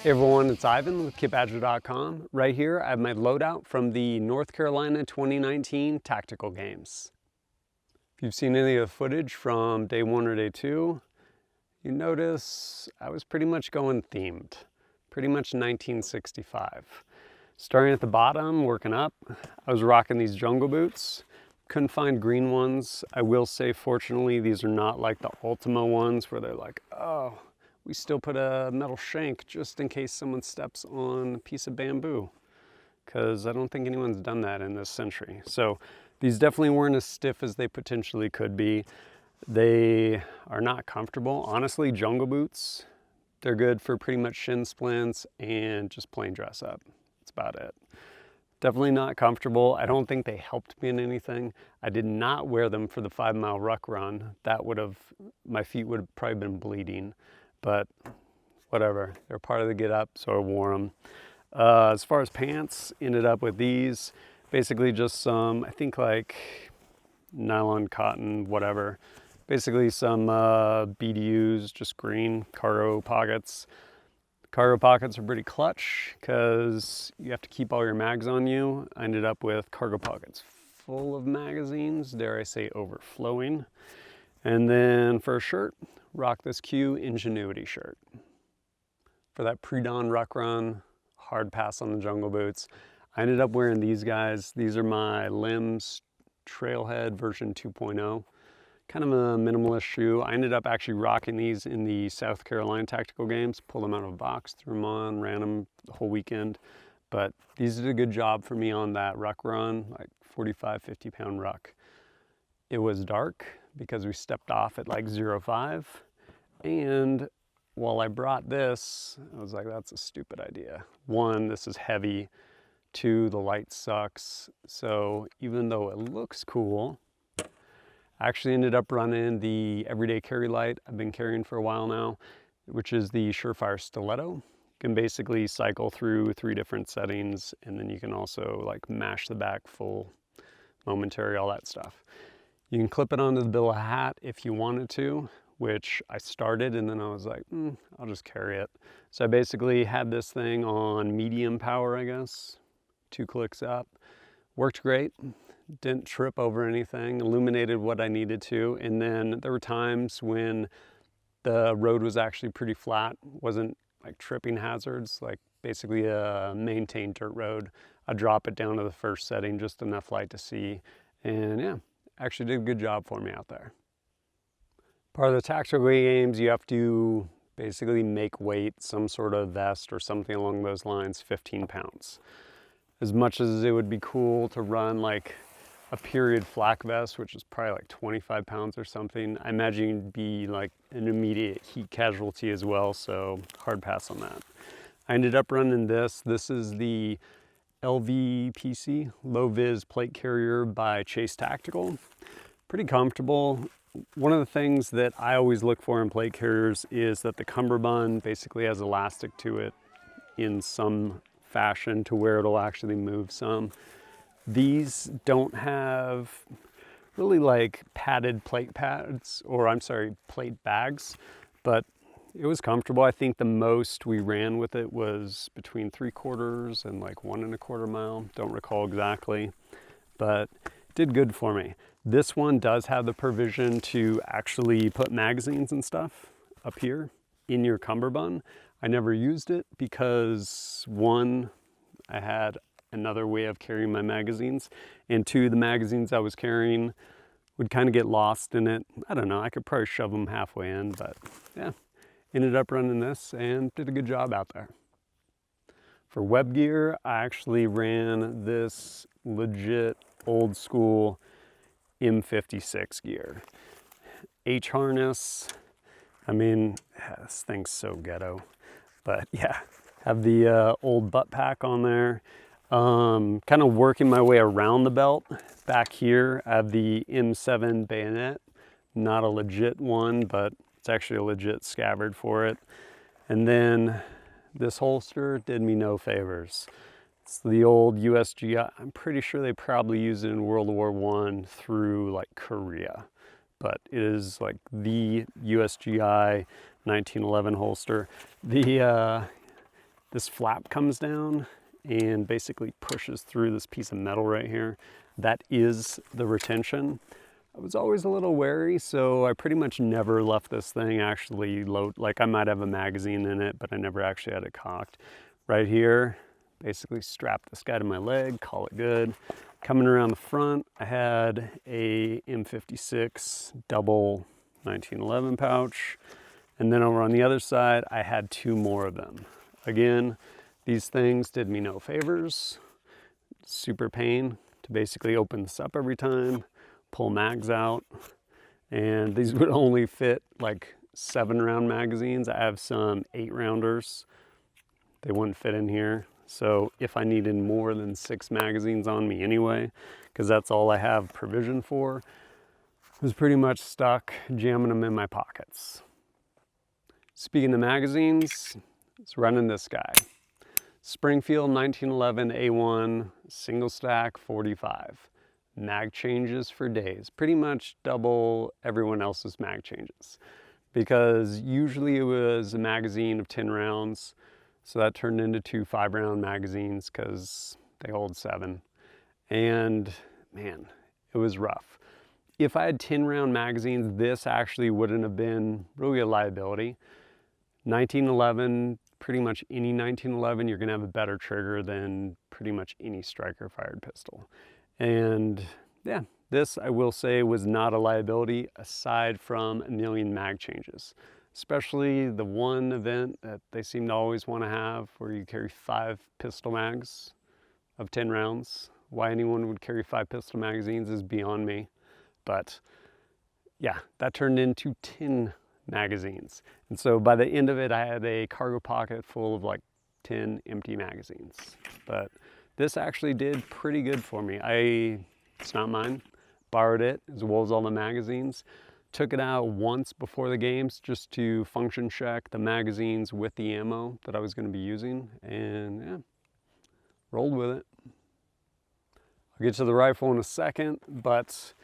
Hey everyone, it's Ivan with KitBadger.com. Right here, I have my loadout from the North Carolina 2019 Tactical Games. If you've seen any of the footage from day one or day two, you notice I was pretty much going themed. Pretty much 1965. Starting at the bottom, working up, I was rocking these jungle boots. Couldn't find green ones. I will say, fortunately, these are not like the Ultima ones where they're like, oh, we still put a metal shank just in case someone steps on a piece of bamboo, because I don't think anyone's done that in this century. So these definitely weren't as stiff as they potentially could be. They are not comfortable. Honestly, jungle boots, they're good for pretty much shin splints and just plain dress up. That's about it. Definitely not comfortable. I don't think they helped me in anything. I did not wear them for the 5-mile ruck run. That would have, my feet would have probably been bleeding. But whatever, they're part of the get up, so I wore them. As far as pants, ended up with these. Basically just some, I think like nylon, cotton, whatever. Basically some BDUs, just green cargo pockets. Cargo pockets are pretty clutch because you have to keep all your mags on you. I ended up with cargo pockets full of magazines, dare I say overflowing. And then for a shirt, rock this Q Ingenuity shirt. For that pre-dawn ruck run, hard pass on the jungle boots. I ended up wearing these guys. These are my Limbs Trailhead version 2.0. Kind of a minimalist shoe. I ended up actually rocking these in the South Carolina Tactical Games. Pulled them out of a box, threw them on, ran them the whole weekend. But these did a good job for me on that ruck run, like 45, 50-pound ruck. It was dark because we stepped off at like 0.5. And while I brought this, I was like, that's a stupid idea. One, this is heavy. Two, the light sucks. So even though it looks cool, I actually ended up running the everyday carry light I've been carrying for a while now, which is the Surefire Stiletto. You can basically cycle through 3 different settings, and then you can also like mash the back full, momentary, all that stuff. You can clip it onto the bill of hat if you wanted to, which I started, and then I was like, I'll just carry it. So I basically had this thing on medium power, I guess, 2 clicks up. Worked great, didn't trip over anything, illuminated what I needed to, and then there were times when the road was actually pretty flat, wasn't like tripping hazards, like basically a maintained dirt road. I'd drop it down to the first setting, just enough light to see, and yeah, actually did a good job for me out there. Part of the tactical games, you have to basically make weight, some sort of vest or something along those lines, 15 pounds. As much as it would be cool to run like a period flak vest, which is probably like 25 pounds or something, I imagine you'd be like an immediate heat casualty as well, so hard pass on that. I ended up running this. This is the LVPC, Low Vis Plate Carrier by Chase Tactical. Pretty comfortable. One of the things that I always look for in plate carriers is that the cummerbund basically has elastic to it in some fashion to where it'll actually move some. These don't have really like padded plate pads, or I'm sorry, plate bags, but it was comfortable. I think the most we ran with it was between 3/4 and like 1.25 mile. Don't recall exactly, but did good for me. This one does have the provision to actually put magazines and stuff up here in your cummerbund. I never used it because 1, I had another way of carrying my magazines, and 2, the magazines I was carrying would kind of get lost in it. I don't know, I could probably shove them halfway in, but yeah, ended up running this and did a good job out there. For web gear, I actually ran this legit old school M56 gear. H harness, I mean, this thing's so ghetto, but yeah, have the old butt pack on there. Kind of working my way around the belt. Back here, I have the M7 bayonet, not a legit one, but it's actually a legit scabbard for it. And then this holster did me no favors. It's the old USGI. I'm pretty sure they probably used it in World War I through like Korea, but it is like the USGI 1911 holster. this flap comes down and basically pushes through this piece of metal right here. That is the retention. I was always a little wary, so I pretty much never left this thing actually load. Like I might have a magazine in it, but I never actually had it cocked. Right here, basically strap this guy to my leg, call it good. Coming around the front, I had a M56 double 1911 pouch. And then over on the other side, I had 2 more of them. Again, these things did me no favors. Super pain to basically open this up every time, pull mags out. And these would only fit like 7-round magazines. I have some 8-rounders. They wouldn't fit in here. So if I needed more than 6 magazines on me anyway, because that's all I have provision for, I was pretty much stuck jamming them in my pockets. Speaking of magazines, it's running this guy. Springfield 1911 A1 single stack 45. Mag changes for days. Pretty much double everyone else's mag changes. Because usually it was a magazine of 10 rounds. So that turned into 2 5-round magazines because they hold 7. And man, it was rough. If I had 10-round magazines, this actually wouldn't have been really a liability. 1911, pretty much any 1911, you're gonna have a better trigger than pretty much any striker fired pistol. And yeah, this I will say was not a liability aside from a million mag changes. Especially the one event that they seem to always want to have where you carry 5 pistol mags of 10 rounds. Why anyone would carry 5 pistol magazines is beyond me. But yeah, that turned into 10 magazines. And so by the end of it, I had a cargo pocket full of like 10 empty magazines. But this actually did pretty good for me. It's not mine, borrowed it as well as all the magazines. Took it out once before the games just to function check the magazines with the ammo that I was going to be using, and yeah, rolled with it. I'll get to the rifle in a second, but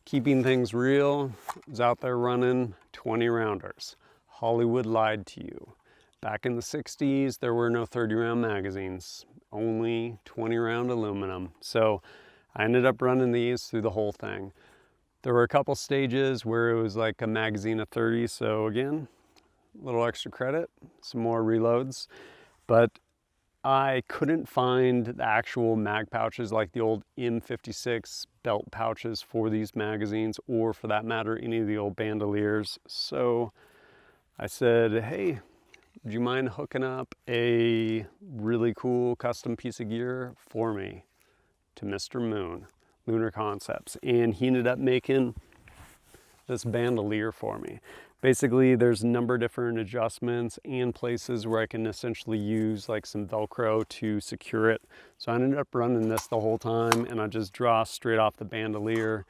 keeping things real, I was out there running 20 rounders. Hollywood lied to you. Back in the 60s, there were no 30-round magazines, only 20-round aluminum. So I ended up running these through the whole thing. There were a couple stages where it was like a magazine of 30, so again, a little extra credit, some more reloads, but I couldn't find the actual mag pouches like the old M56 belt pouches for these magazines, or for that matter, any of the old Bandoliers. So I said, hey, would you mind hooking up a really cool custom piece of gear for me to Mr. Moon? Lunar Concepts, and he ended up making this bandolier for me. Basically, there's a number of different adjustments and places where I can essentially use like some Velcro to secure it. So I ended up running this the whole time, and I just draw straight off the bandolier,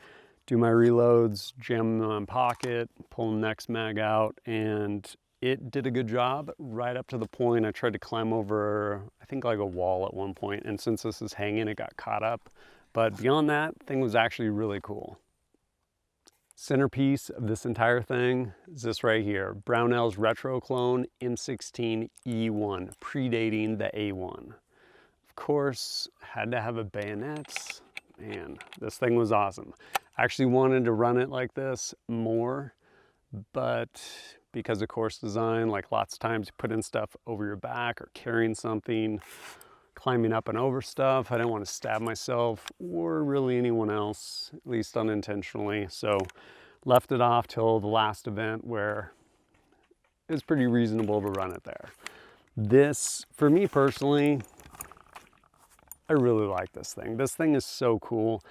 do my reloads, jam them in my pocket, pull the next mag out, and it did a good job right up to the point I tried to climb over, I think like a wall at one point, and since this is hanging, it got caught up. But beyond that, thing was actually really cool. Centerpiece of this entire thing is this right here, Brownell's retro clone M16 E1, predating the A1. Of course, had to have a bayonet. Man, this thing was awesome. I actually wanted to run it like this more, but because of course design, like lots of times you put in stuff over your back or carrying something, climbing up and over stuff. I didn't want to stab myself or really anyone else, at least unintentionally. So left it off till the last event where it was pretty reasonable to run it there. This, for me personally, I really like this thing. This thing is so cool.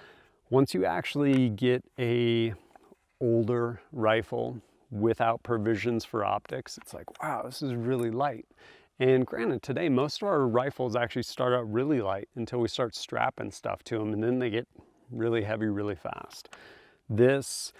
Once you actually get a older rifle without provisions for optics, it's like, wow, this is really light. And granted, today, most of our rifles actually start out really light until we start strapping stuff to them, and then they get really heavy really fast. This,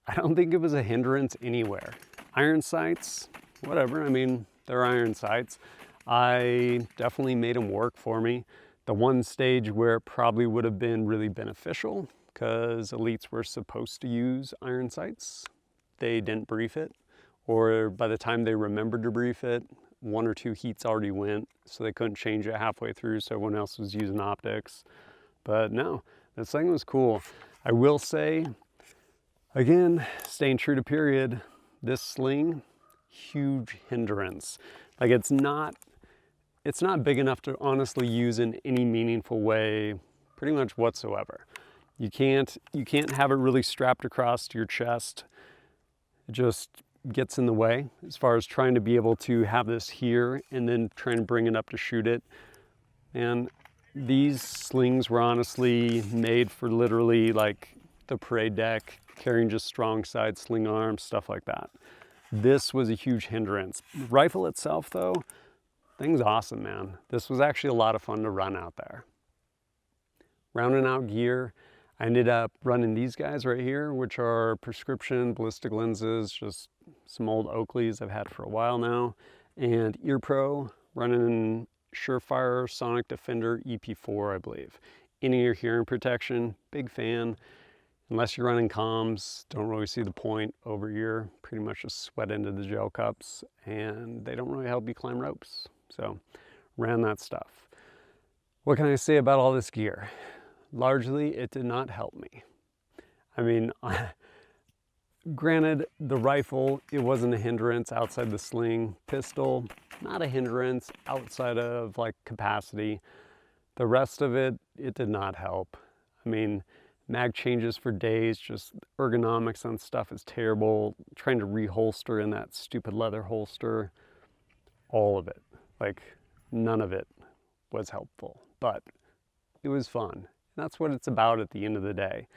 I don't think it was a hindrance anywhere. Iron sights, whatever, I mean, they're iron sights. I definitely made them work for me. The one stage where it probably would have been really beneficial, because elites were supposed to use iron sights, they didn't brief it, or by the time they remembered to brief it, 1 or 2 heats already went, so they couldn't change it halfway through, so everyone else was using optics. But no, this thing was cool. I will say, again, staying true to period, this sling, huge hindrance. Like it's not big enough to honestly use in any meaningful way, pretty much whatsoever. You can't have it really strapped across to your chest. It just gets in the way as far as trying to be able to have this here and then trying to bring it up to shoot it. And these slings were honestly made for literally like the parade deck, carrying just strong side sling arms, stuff like that. This was a huge hindrance. The rifle itself though, thing's awesome, man. This was actually a lot of fun to run out there. Rounding out gear, I ended up running these guys right here, which are prescription ballistic lenses, just some old Oakleys I've had for a while now, and Ear Pro, running Surefire Sonic Defender EP4, I believe. In-ear hearing protection, big fan. Unless you're running comms, don't really see the point. Over ear, pretty much just sweat into the gel cups, and they don't really help you climb ropes. So, ran that stuff. What can I say about all this gear? Largely, it did not help me. I mean, granted, the rifle, it wasn't a hindrance outside the sling. Pistol, not a hindrance outside of like capacity. The rest of it, it did not help. I mean, mag changes for days, just ergonomics on stuff is terrible. Trying to reholster in that stupid leather holster, all of it. Like, none of it was helpful, but it was fun. That's what it's about at the end of the day.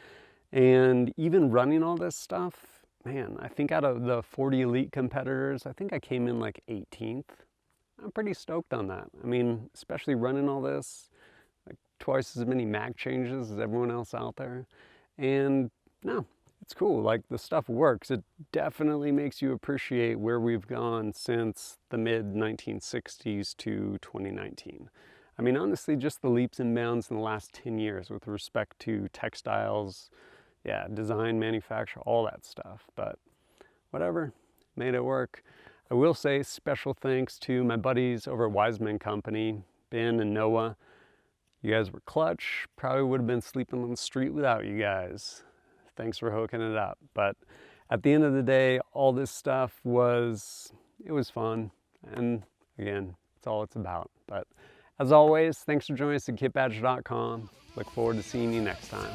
And even running all this stuff, man, I think out of the 40 elite competitors, I think I came in like 18th. I'm pretty stoked on that. I mean, especially running all this, like twice as many mag changes as everyone else out there. And no, it's cool. Like the stuff works. It definitely makes you appreciate where we've gone since the mid 1960s to 2019. I mean, honestly, just the leaps and bounds in the last 10 years with respect to textiles, yeah, design, manufacture, all that stuff. But whatever, made it work. I will say special thanks to my buddies over at Wiseman Company, Ben and Noah. You guys were clutch. Probably would have been sleeping on the street without you guys. Thanks for hooking it up. But at the end of the day, all this stuff it was fun. And again, it's all it's about. But as always, thanks for joining us at kitbadger.com. Look forward to seeing you next time.